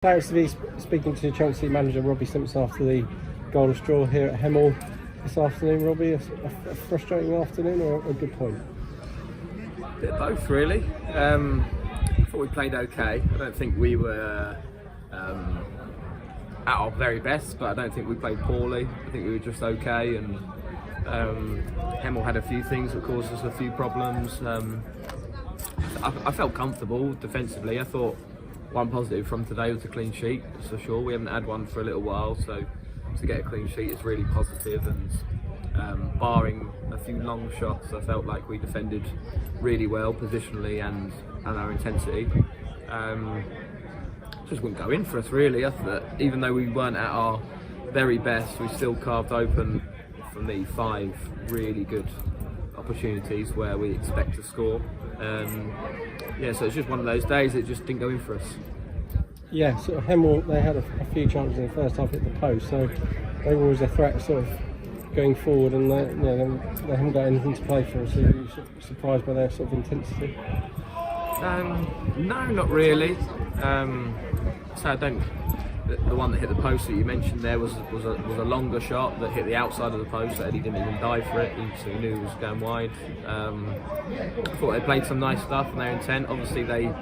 Thanks to be speaking to Chelsea manager Robbie Simpson after the golden draw here at Hemel this afternoon. Robbie, a frustrating afternoon or a good point? A bit of both, really. I thought we played okay. I don't think we were at our very best, but I don't think we played poorly. I think we were just okay, and Hemel had a few things that caused us a few problems. I felt comfortable defensively. I thought one positive from today was a clean sheet, that's for sure. We haven't had one for a little while, so to get a clean sheet is really positive. And barring a few long shots, I felt like we defended really well positionally and our intensity. Just wouldn't go in for us, really. I thought even though we weren't at our very best, we still carved open, for me, 5 really good opportunities where we expect to score. Yeah, so it's just one of those days that just didn't go in for us. Yeah, sort of Hemel, they had a few chances in the first half at the post, so they were always a threat sort of going forward, and they haven't got anything to play for, so you're surprised by their sort of intensity? No, not really. So I don't. The one that hit the post that you mentioned there was a longer shot that hit the outside of the post that Eddie didn't even dive for it, so he knew it was going wide. I thought they played some nice stuff and their intent. Obviously they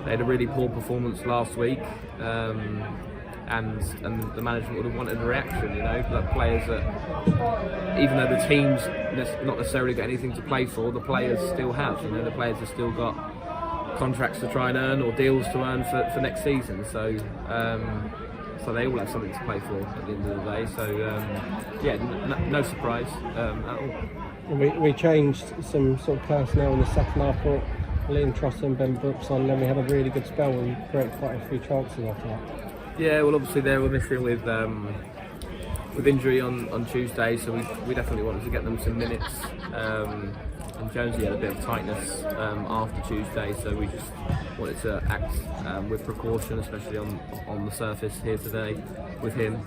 had a really poor performance last week, and the management would have wanted a reaction, like players that, even though the teams not necessarily got anything to play for, the players still have. The players have still got contracts to try and earn or deals to earn for next season, so they all have something to play for at the end of the day. So yeah, no surprise at all. We changed some sort of personnel in the second half, brought Liam Trotter and Ben Brooks on, and then we had a really good spell and created quite a few chances after that. Yeah, well, obviously they were missing with injury on Tuesday, so we definitely wanted to get them some minutes. And Jonesy had a bit of tightness after Tuesday, so we just wanted to act with precaution, especially on the surface here today with him.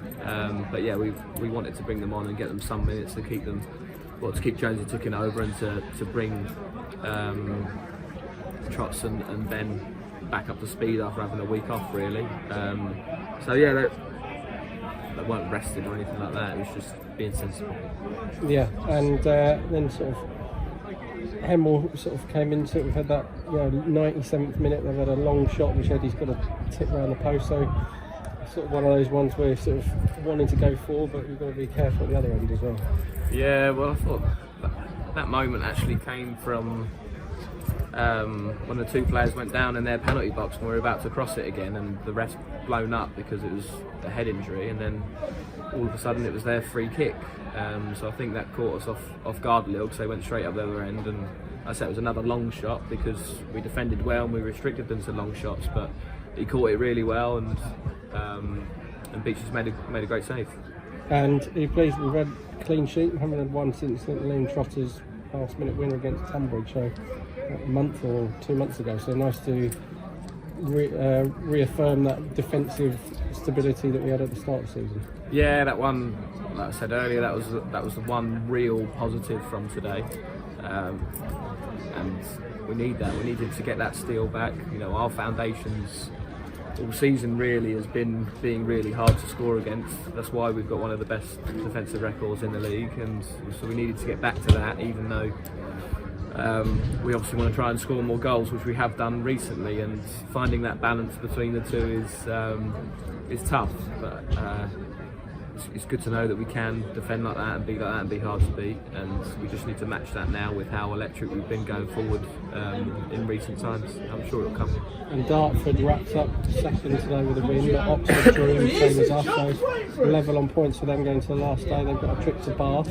But yeah, we wanted to bring them on and get them some minutes to keep them, to keep Jonesy ticking over and to bring Trots and Ben back up to speed after having a week off, really. So yeah, they weren't rested or anything like that. It was just being sensible. Yeah, and then sort of Hemel sort of came into it. We've had that 97th minute. They've had a long shot which Eddie's got to tip around the post. So sort of one of those ones where you're sort of wanting to go forward, but you've got to be careful at the other end as well. Yeah, well, I thought that moment actually came from when the 2 players went down in their penalty box and we were about to cross it again, and the ref's blown up because it was a head injury, and then all of a sudden it was their free kick. So I think that caught us off guard a little, because they went straight up the other end, and I said it was another long shot because we defended well and we restricted them to long shots, but he caught it really well, and Beaches made a great save. And are you pleased we've had a clean sheet? We haven't had one since Liam Trotter's last minute winner against Tunbridge, so a month or 2 months ago, so nice to reaffirm that defensive stability that we had at the start of the season. Yeah, that one, like I said earlier, that was the one real positive from today, and we need that. We needed to get that steel back. Our foundations all season really has been being really hard to score against. That's why we've got one of the best defensive records in the league, and so we needed to get back to that, even though we obviously want to try and score more goals, which we have done recently, and finding that balance between the two is tough, but it's good to know that we can defend like that and be like that and be hard to beat, and we just need to match that now with how electric we've been going forward in recent times. I'm sure it'll come. And Dartford wraps up second today with a win, but Oxford drew same as us, so level on points for them going to the last day. They've got a trip to Bath.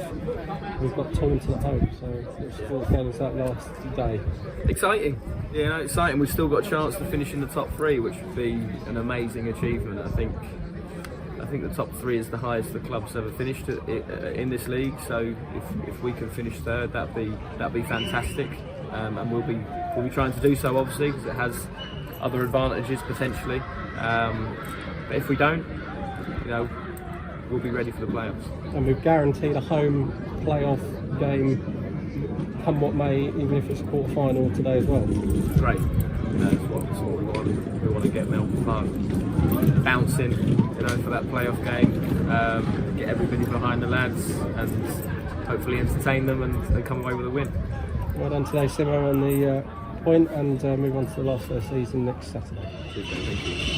We've got Taunton at home, so it's still as as that last day. Exciting, exciting. We've still got a chance to finish in the top 3, which would be an amazing achievement. I think the top 3 is the highest the club's ever finished in this league. So if we can finish third, that'd be fantastic, and we'll be trying to do so, obviously, because it has other advantages potentially. But if we don't, we'll be ready for the playoffs. And we've guaranteed a home playoff game, come what may, even if it's a quarter-final today as well. Great. That's what we want. We want to get Melbourne Park. bouncing, for that playoff game. Get everybody behind the lads and hopefully entertain them and come away with a win. Well done today, Simo, on the point, and move on to the last of the season next Saturday. Thank you.